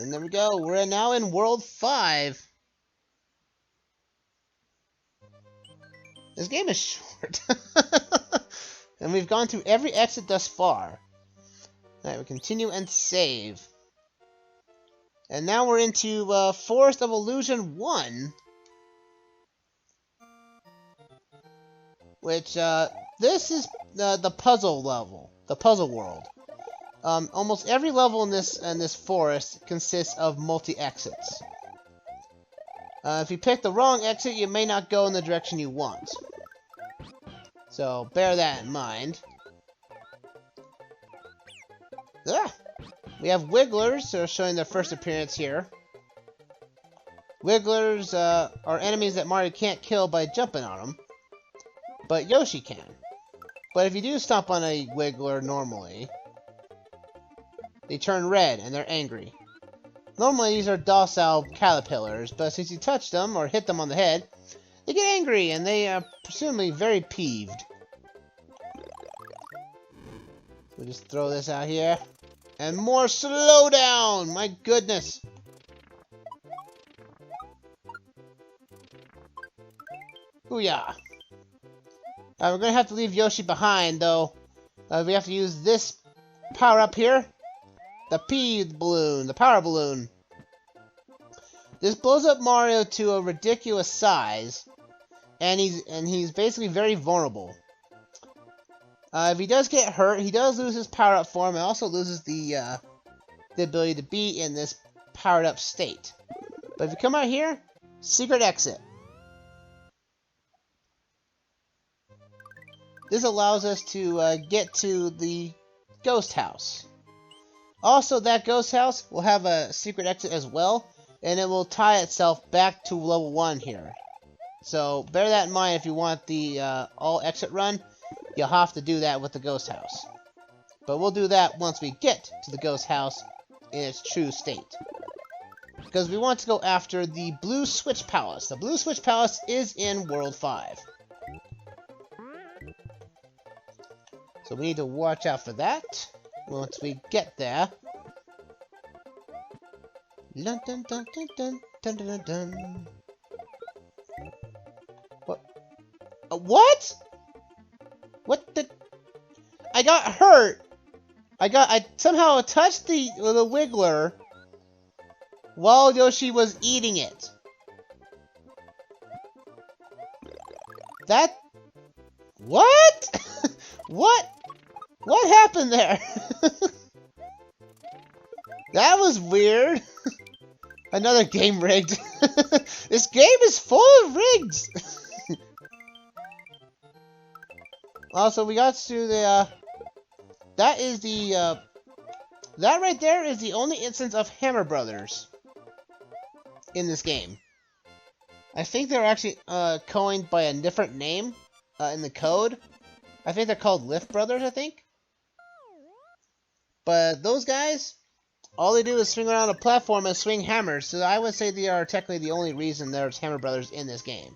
And there we go. We're now in World 5. This game is short. And we've gone through every exit thus far. Alright, we continue and save. And now we're into Forest of Illusion 1. Which, this is the puzzle level. The puzzle world. Almost every level in this forest consists of multi-exits. If you pick the wrong exit, you may not go in the direction you want. So, bear that in mind. Ah! We have Wigglers, who are showing their first appearance here. Wigglers are enemies that Mario can't kill by jumping on them. But Yoshi can. But if you do stomp on a Wiggler normally, they turn red and they're angry. Normally these are docile caterpillars, but since you touch them or hit them on the head, they get angry and they are presumably very peeved. We'll just throw this out here. And more Slowdown! My goodness! Booyah! We're gonna have to leave Yoshi behind, though. We have to use this power-up here. The P balloon, the power balloon. This blows up Mario to a ridiculous size, and he's basically very vulnerable. If he does get hurt, he does lose his power-up form, and also loses the ability to be in this powered-up state. But if you come out here, secret exit. This allows us to get to the ghost house. Also, that ghost house will have a secret exit as well, and it will tie itself back to level 1 here. So, bear that in mind if you want the all-exit run. You'll have to do that with the ghost house. But we'll do that once we get to the ghost house in its true state. Because we want to go after the Blue Switch Palace. The Blue Switch Palace is in World 5. So we need to watch out for that once we get there. Dun, dun, dun, dun, dun, dun, dun, dun, dun. What? What? What the? I got hurt. I somehow touched the Wiggler while Yoshi was eating it. That? What? What happened there? That was weird. Another game rigged. This game is full of rigs. Also, we got to the, that right there is the only instance of Hammer Brothers in this game. I think they're actually, coined by a different name, in the code. I think they're called Lift Brothers, I think. But those guys, all they do is swing around a platform and swing hammers, so I would say they are technically the only reason there's Hammer Brothers in this game.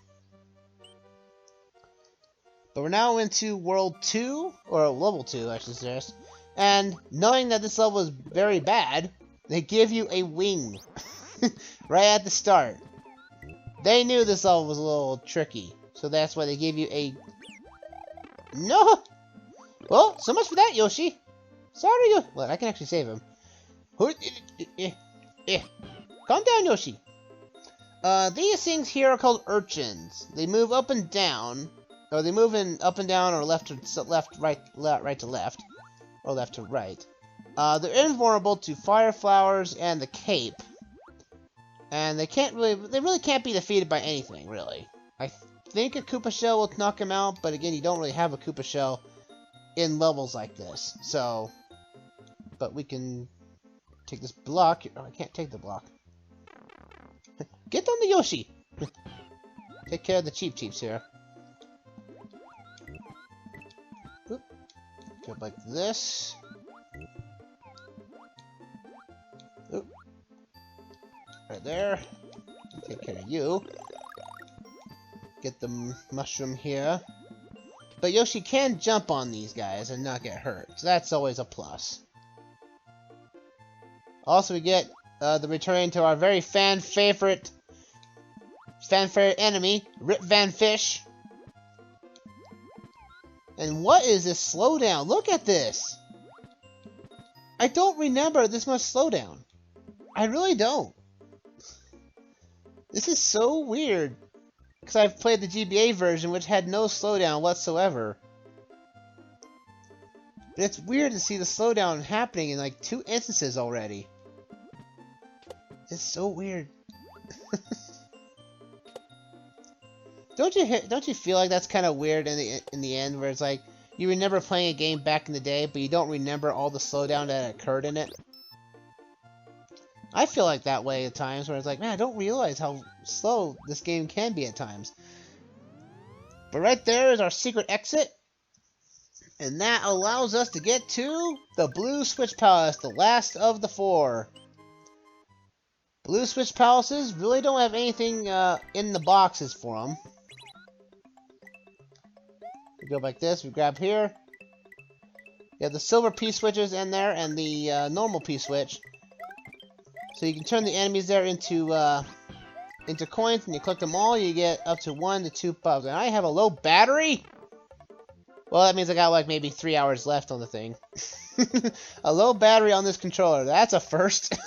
But we're now into World 2, or Level 2, I should suggest. And knowing that this level is very bad, they give you a wing. Right at the start. They knew this level was a little tricky, so that's why they gave you a... No! Well, so much for that, Yoshi. Sorry, you... Well, I can actually save him. Calm down, Yoshi. These things here are called urchins. They move up and down... Or they move in up and down, or left to left, right to left, or left to right. They're invulnerable to fire flowers and the cape, and they really can't be defeated by anything, really. I think a Koopa Shell will knock him out, but again, you don't really have a Koopa Shell in levels like this. So, but we can take this block. Oh, I can't take the block. Get on the Yoshi. Take care of the cheeps here. Go like this. Oop. Right there. Take care of you. Get the mushroom here. But Yoshi can jump on these guys and not get hurt, so that's always a plus. Also, we get the returning to our very fan favorite enemy, Rip Van Fish. And what is this slowdown? Look at this! I don't remember this much slowdown. I really don't. This is so weird. Because I've played the GBA version, which had no slowdown whatsoever. But it's weird to see the slowdown happening in like 2 instances already. It's so weird. Don't you feel like that's kind of weird in the end, where it's like you remember playing a game back in the day, but you don't remember all the slowdown that occurred in it? I feel like that way at times, where it's like, man, I don't realize how slow this game can be at times. But right there is our secret exit, and that allows us to get to the Blue Switch Palace, the last of the 4. Blue Switch Palaces really don't have anything in the boxes for them. We go like this, we grab here. You have the silver P-switches in there, and the normal P-switch. So you can turn the enemies there into coins, and you collect them all, you get up to 1 to 2 pups. And I have a low battery? Well, that means I got like maybe 3 hours left on the thing. A low battery on this controller, that's a first.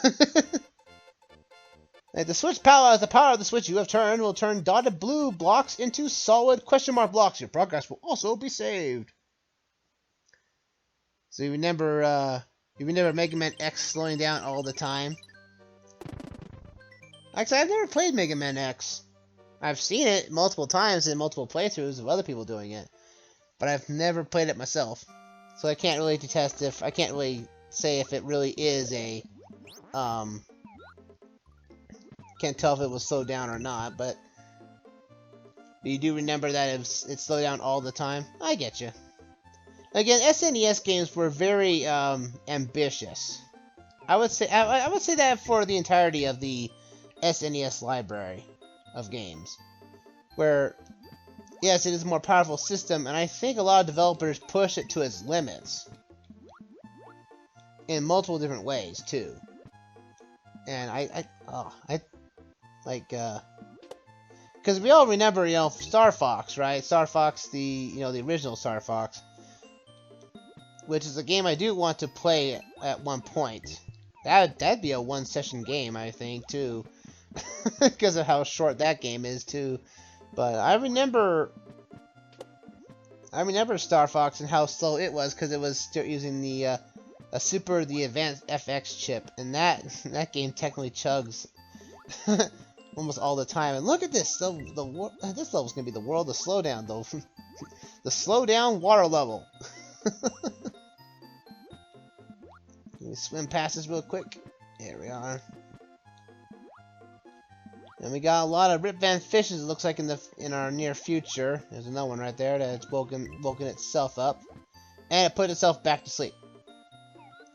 The switch power, as the power of the switch you have turned will turn dotted blue blocks into solid question mark blocks. Your progress will also be saved. So you remember Mega Man X slowing down all the time? Actually, I've never played Mega Man X. I've seen it multiple times in multiple playthroughs of other people doing it, but I've never played it myself. So I can't really I can't really say if it really is a, can't tell if it was slowed down or not, but you do remember that it's slowed down all the time? I get you. Again, SNES games were very ambitious. I would say that for the entirety of the SNES library of games, where yes, it is a more powerful system, and I think a lot of developers push it to its limits in multiple different ways too. And I like, because we all remember, Star Fox, right? Star Fox, the original Star Fox, which is a game I do want to play at one point. That'd be a 1-session game, I think, too, because of how short that game is too. But I remember Star Fox and how slow it was, because it was still using the Advanced FX chip, and that game technically chugs almost all the time. And look at this! This level's gonna be the world of Slowdown, though. The Slowdown water level. Let me swim past this real quick. There we are. And we got a lot of Rip Van Fishes, it looks like, in our near future. There's another one right there that's woken itself up. And it put itself back to sleep.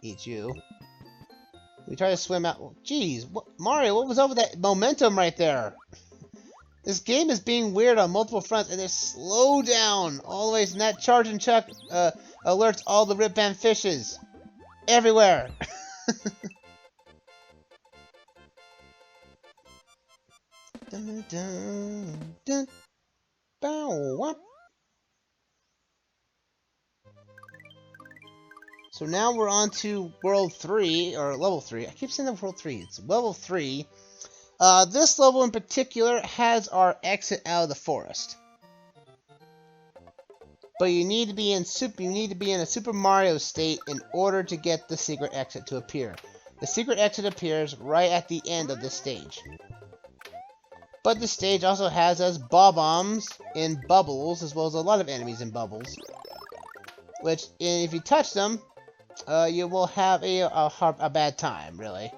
Eat you. We try to swim out. Well, jeez, Mario, what was over that momentum right there? This game is being weird on multiple fronts, and there's slowdown always, and that Charge and Chuck alerts all the Rip Van Fishes. Everywhere! Dun, dun, dun, bow, wop. So now we're on to World 3, or Level 3. I keep saying that World 3. It's Level 3. This level in particular has our exit out of the forest. But you need to be in a Super Mario state in order to get the secret exit to appear. The secret exit appears right at the end of this stage. But the stage also has us Bob-ombs in bubbles, as well as a lot of enemies in bubbles. Which, if you touch them, you will have a bad time, really.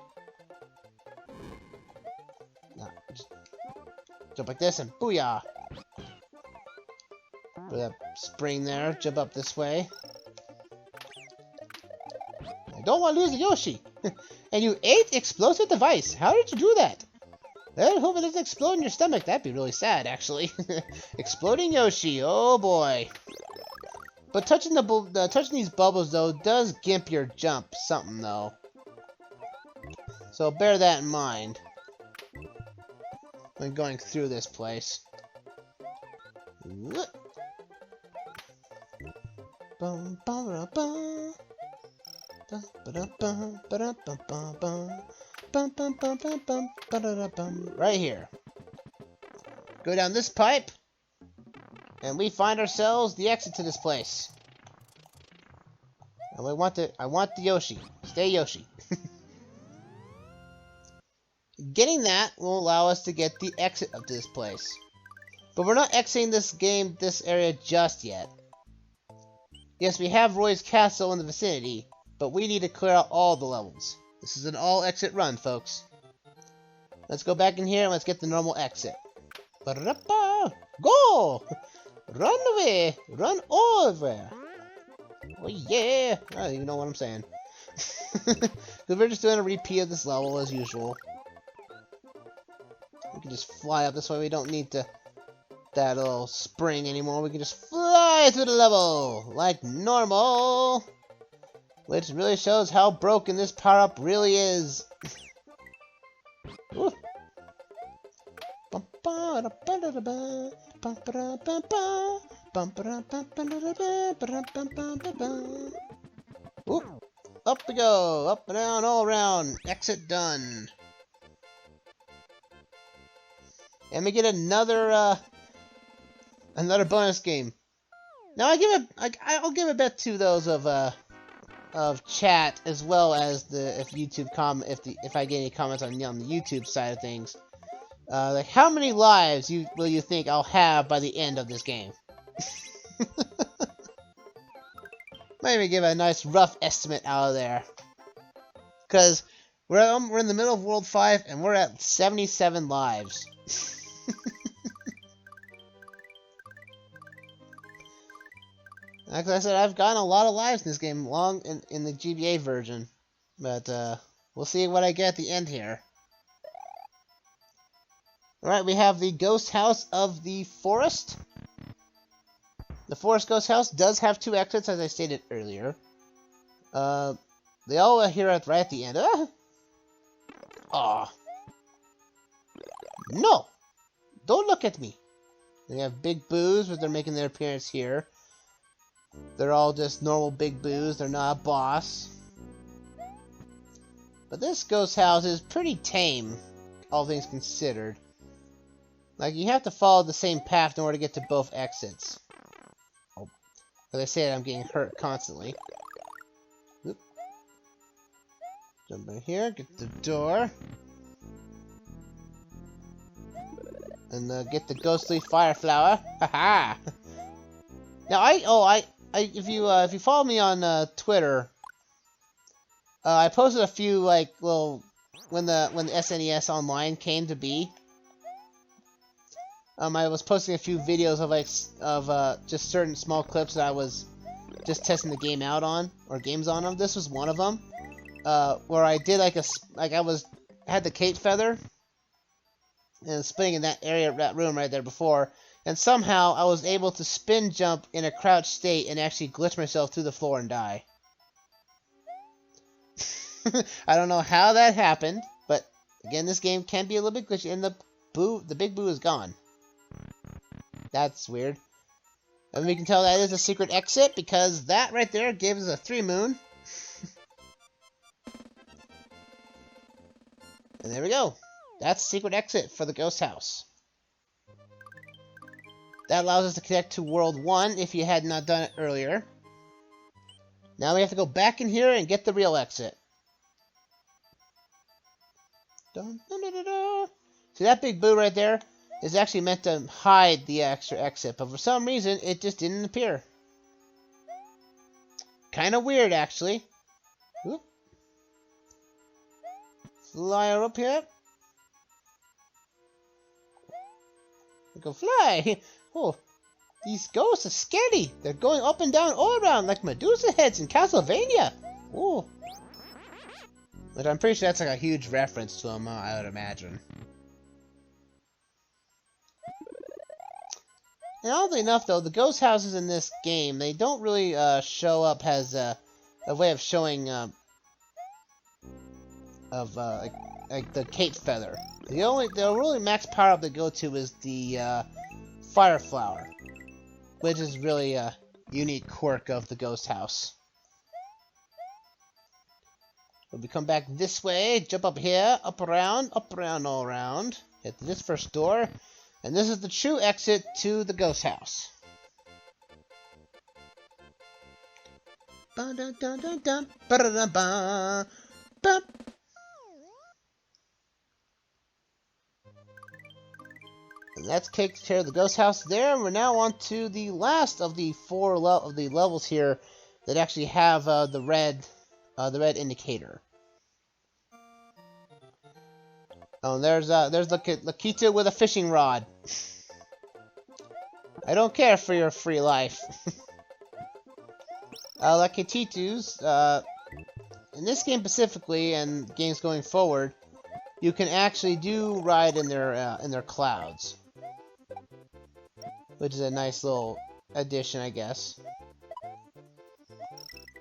Now, just jump like this and booyah! Put that spring there, jump up this way. I don't want to lose a Yoshi! And you ate explosive device! How did you do that? I hope it doesn't explode in your stomach. That'd be really sad, actually. Exploding Yoshi, oh boy. But touching these bubbles, though, does gimp your jump something, though. So bear that in mind when going through this place. Right here. Go down this pipe, and we find ourselves the exit to this place. And I want the Yoshi. Stay Yoshi. Getting that will allow us to get the exit of this place. But we're not exiting this area just yet. Yes, we have Roy's castle in the vicinity, but we need to clear out all the levels. This is an all-exit run, folks. Let's go back in here and let's get the normal exit. Go! Run away! Run over! Oh yeah! I don't even know what I'm saying. Because we're just doing a repeat of this level as usual. We can just fly up this way. We don't need that little spring anymore. We can just fly through the level like normal. Which really shows how broken this power-up really is. Ooh. Ooh. Up we go, up and down, all around. Exit done. And we get another bonus game. Now I'll give a bet to those of chat as well as if I get any comments on the YouTube side of things. Like how many lives will you think I'll have by the end of this game? Maybe give a nice rough estimate out of there. Because we're in the middle of World 5 and we're at 77 lives. Like I said, I've gotten a lot of lives in this game in the GBA version. But we'll see what I get at the end here. Alright, we have the Ghost House of the Forest. The Forest Ghost House does have 2 exits, as I stated earlier. They all are here right at the end. Aw. No! Don't look at me! We have Big Boos, but they're making their appearance here. They're all just normal Big Boos, they're not a boss. But this ghost house is pretty tame, all things considered. Like, you have to follow the same path in order to get to both exits. Oh. As I said, I'm getting hurt constantly. Oop. Jump in here, get the door. And get the ghostly fire flower. Haha! Now if you follow me on Twitter, I posted a few like little when the SNES Online came to be. I was posting a few videos of just certain small clips that I was just testing the game out on, or games on them. This was one of them, where I did had the cape feather and spinning in that area, that room right there before. And somehow, I was able to spin jump in a crouched state and actually glitch myself through the floor and die. I don't know how that happened, but again, this game can be a little bit glitchy, and the Big Boo is gone. That's weird. And we can tell that is a secret exit, because that right there gives us a 3 moon. And there we go. That's the secret exit for the ghost house. That allows us to connect to World 1 if you had not done it earlier. Now we have to go back in here and get the real exit. Dun, dun, dun, dun, dun. See, that Big Boo right there is actually meant to hide the extra exit, but for some reason, it just didn't appear. Kind of weird, actually. Oop. Fly her up here. We go fly. Oh, these ghosts are scary. They're going up and down all around like Medusa heads in Castlevania. Oh. But I'm pretty sure that's like a huge reference to them, I would imagine. And oddly enough, though, the ghost houses in this game, they don't really show up as a way of showing of like the cape feather. The really max power up to go to is the fire flower, which is really a unique quirk of the ghost house. So we come back this way, jump up here, up around, all around. Hit this first door, and this is the true exit to the ghost house. And that takes care of the ghost house there, and we're now on to the last of the four of the levels here that actually have the red indicator. Oh, there's Lakita with a fishing rod. I don't care for your free life. Lakititus, in this game specifically, and games going forward, you can actually ride in their clouds, which is a nice little addition, I guess.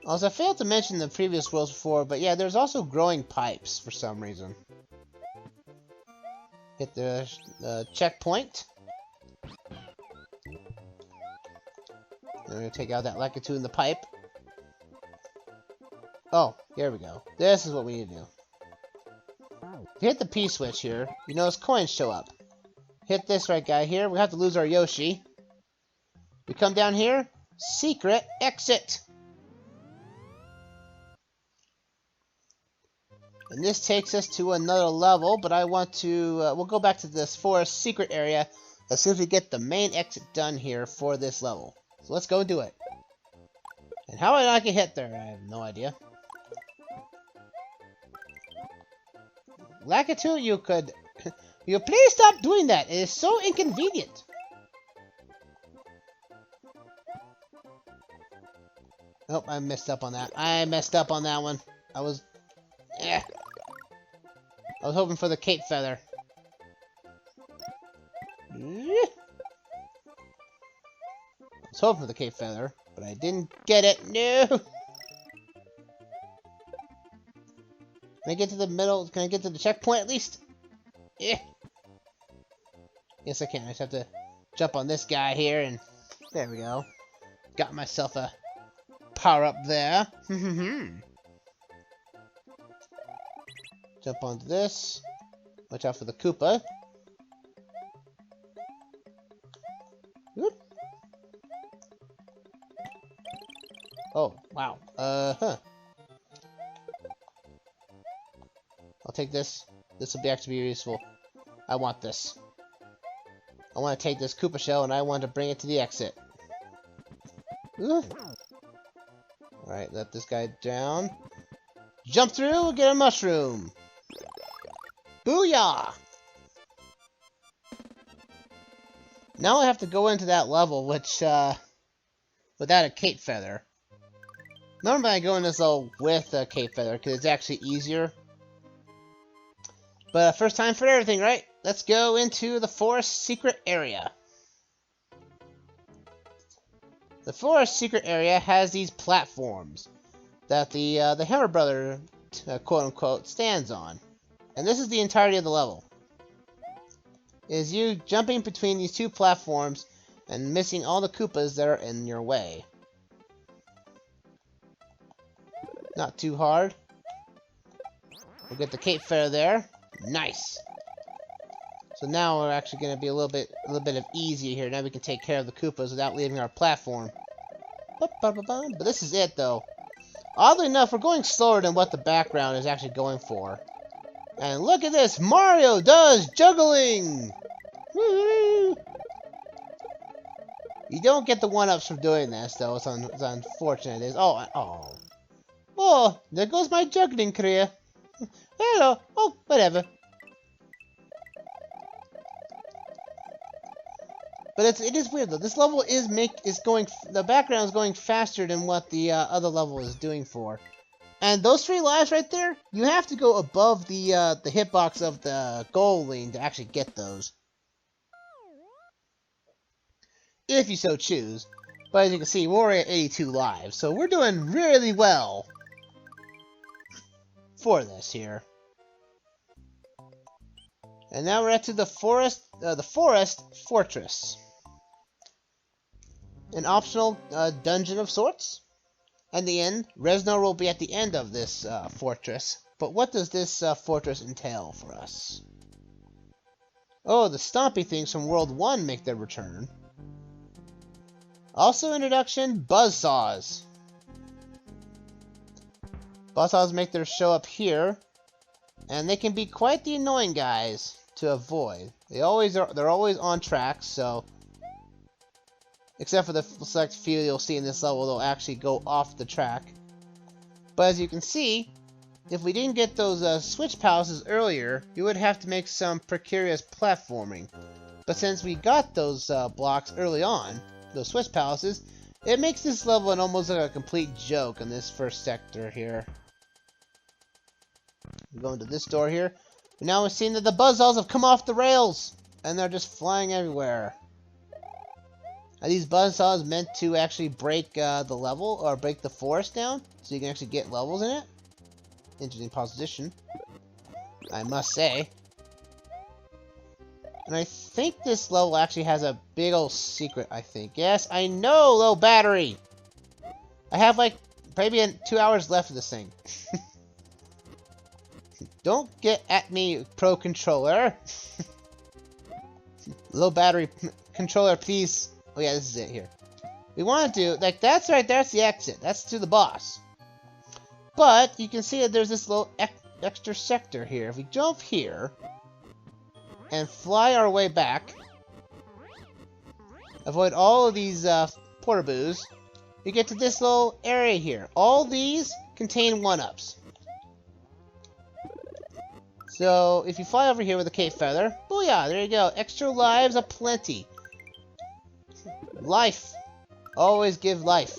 Also, I failed to mention the previous worlds before, but yeah, there's also growing pipes for some reason. Hit the checkpoint. And we're gonna take out that Lakitu in the pipe. Oh, here we go. This is what we need to do. If you hit the P switch here, you notice coins show up. Hit this right guy here. We have to lose our Yoshi. We come down here. Secret exit. And this takes us to another level, but I want to... we'll go back to this forest secret area as soon as we get the main exit done here for this level. So let's go do it. And how did I get hit there? I have no idea. Lakitu, you could... you please stop doing that. It is so inconvenient. Nope, I messed up on that. I messed up on that one. I was hoping for the cape feather. I was hoping for the cape feather, but I didn't get it. No! Can I get to the middle? Can I get to the checkpoint at least? Yeah. Yes, I can. I just have to jump on this guy here, and there we go. Got myself a power up there. Jump onto this. Watch out for the Koopa. Whoop. Oh, wow. I'll take this. This will actually be useful. I want this. I want to take this Koopa shell and I want to bring it to the exit. Alright, let this guy down. Jump through, get a mushroom. Booyah! Now I have to go into that level, which, without a cape feather. Normally I go in this level with a cape feather, because it's actually easier. But first time for everything, right? Let's go into the forest secret area. The forest secret area has these platforms that the Hammer Brother, quote-unquote, stands on. And this is the entirety of the level. It is you jumping between these two platforms and missing all the Koopas that are in your way. Not too hard. We'll get the cape feather there. Nice. So now we're actually going to be a little bit of easier here. Now we can take care of the Koopas without leaving our platform. But this is it, though. Oddly enough, we're going slower than what the background is actually going for. And look at this! Mario does juggling! Woo! You don't get the one-ups from doing this, though. It's unfortunate. Oh, there goes my juggling career. Hello. Oh, whatever. But it is weird though. This level the background is going faster than what the other level is doing for. And those 3 lives right there, you have to go above the hitbox of the goal lane to actually get those. If you so choose. But as you can see, we're already at 82 lives, so we're doing really well for this here. And now we're at to the forest fortress. An optional dungeon of sorts. And the end, Reznor will be at the end of this fortress. But what does this fortress entail for us? Oh, the stompy things from World 1 make their return. Also introduction, buzzsaws. Buzzsaws make their show up here. And they can be quite the annoying guys to avoid. They're always on tracks, so... Except for the select few you'll see in this level, they'll actually go off the track. But as you can see, if we didn't get those switch palaces earlier, you would have to make some precarious platforming. But since we got those blocks early on, those switch palaces, it makes this level an almost like a complete joke in this first sector here. We go into this door here. Now we're seeing that the buzzsaws have come off the rails, and they're just flying everywhere. Are these buzzsaws meant to actually break the level, or break the forest down, so you can actually get levels in it? Interesting proposition, I must say. And I think this level actually has a big old secret, I think. Yes, I know, low battery! I have like, maybe 2 hours left of this thing. Don't get at me, Pro Controller. Low battery controller, please. Oh yeah, this is it here. We want to do, like, that's right, that's the exit. That's to the boss. But, you can see that there's this little extra sector here. If we jump here, and fly our way back, avoid all of these portaboos, we get to this little area here. All these contain 1-ups. So, if you fly over here with a cape feather, booyah, there you go. Extra lives aplenty. Life. Always give life.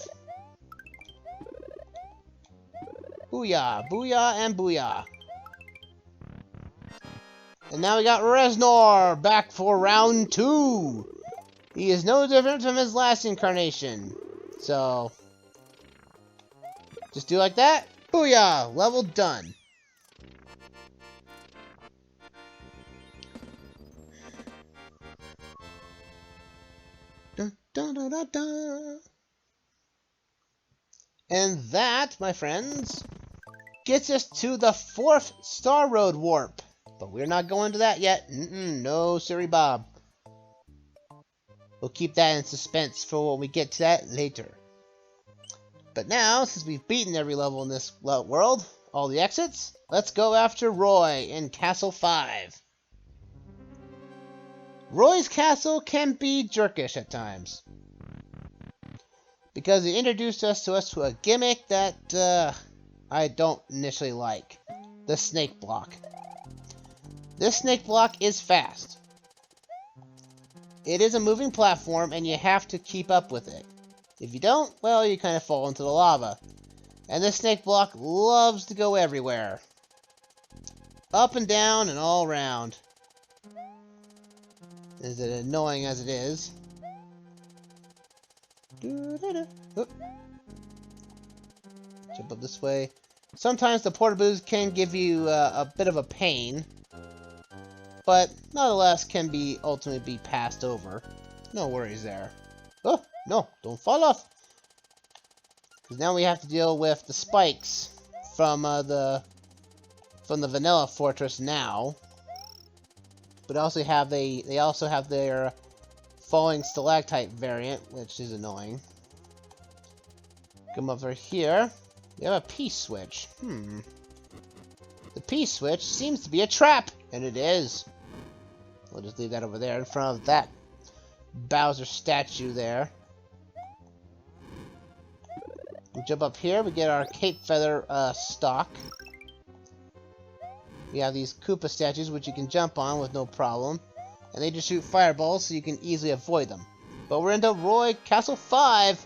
Booyah, booyah, and booyah. And now we got Reznor back for round 2. He is no different from his last incarnation. So, just do like that. Booyah, level done. Dun, dun, dun, dun. And that, my friends, gets us to the 4th Star Road Warp. But we're not going to that yet. No, siree Bob. We'll keep that in suspense for when we get to that later. But now, since we've beaten every level in this world, all the exits, let's go after Roy in Castle 5. Roy's castle can be jerkish at times, because it introduced us to a gimmick that I don't initially like. The snake block. This snake block is fast. It is a moving platform and you have to keep up with it. If you don't, well, you kind of fall into the lava. And this snake block loves to go everywhere. Up and down and all around. Is it annoying as it is? Oop. Jump up this way. Sometimes the portaboos can give you a bit of a pain, but nonetheless can be ultimately be passed over. No worries there. Oh no! Don't fall off. Because now we have to deal with the spikes from the vanilla fortress now. But also they also have their falling stalactite variant, which is annoying. Come over here. We have a P-switch. The P-switch seems to be a trap, and it is. We'll just leave that over there in front of that Bowser statue there. We jump up here, we get our cape feather stock. We have these Koopa statues which you can jump on with no problem. And they just shoot fireballs so you can easily avoid them. But we're into Roy Castle 5!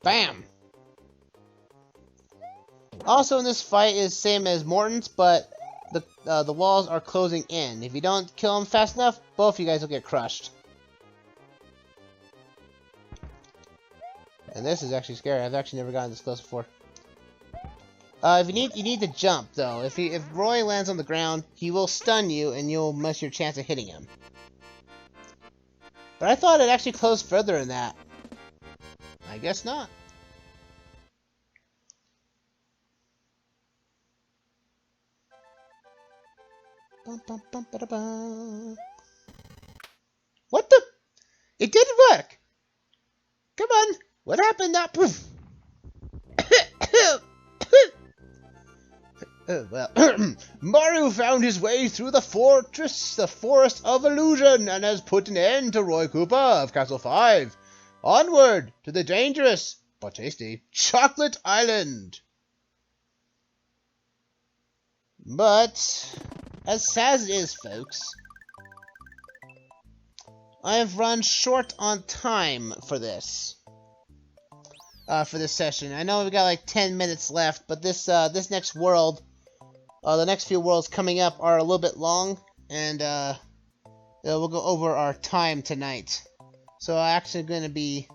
Bam! Also in this fight is same as Morton's, but the walls are closing in. If you don't kill them fast enough, both of you guys will get crushed. And this is actually scary. I've actually never gotten this close before. If you need to jump though. If Roy lands on the ground, he will stun you, and you'll miss your chance of hitting him. But I thought it actually closed further than that. I guess not. What the? It didn't work! Come on! What happened now? Poof! Well, Mario found his way through the forest of illusion, and has put an end to Roy Koopa of Castle 5. Onward to the dangerous, but tasty, Chocolate Island. But, as sad as it is, folks, I have run short on time for this. For this session. I know we got like 10 minutes left, but this next world, the next few worlds coming up are a little bit long, and we'll go over our time tonight. So I'm actually going to be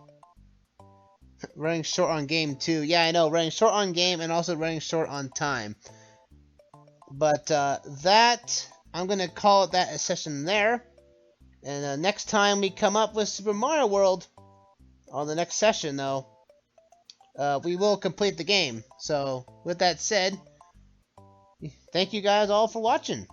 running short on game too. Yeah, I know, running short on game and also running short on time. But that, I'm going to call it that a session there. And next time we come up with Super Mario World, on the next session though, we will complete the game. So, with that said, thank you guys all for watching.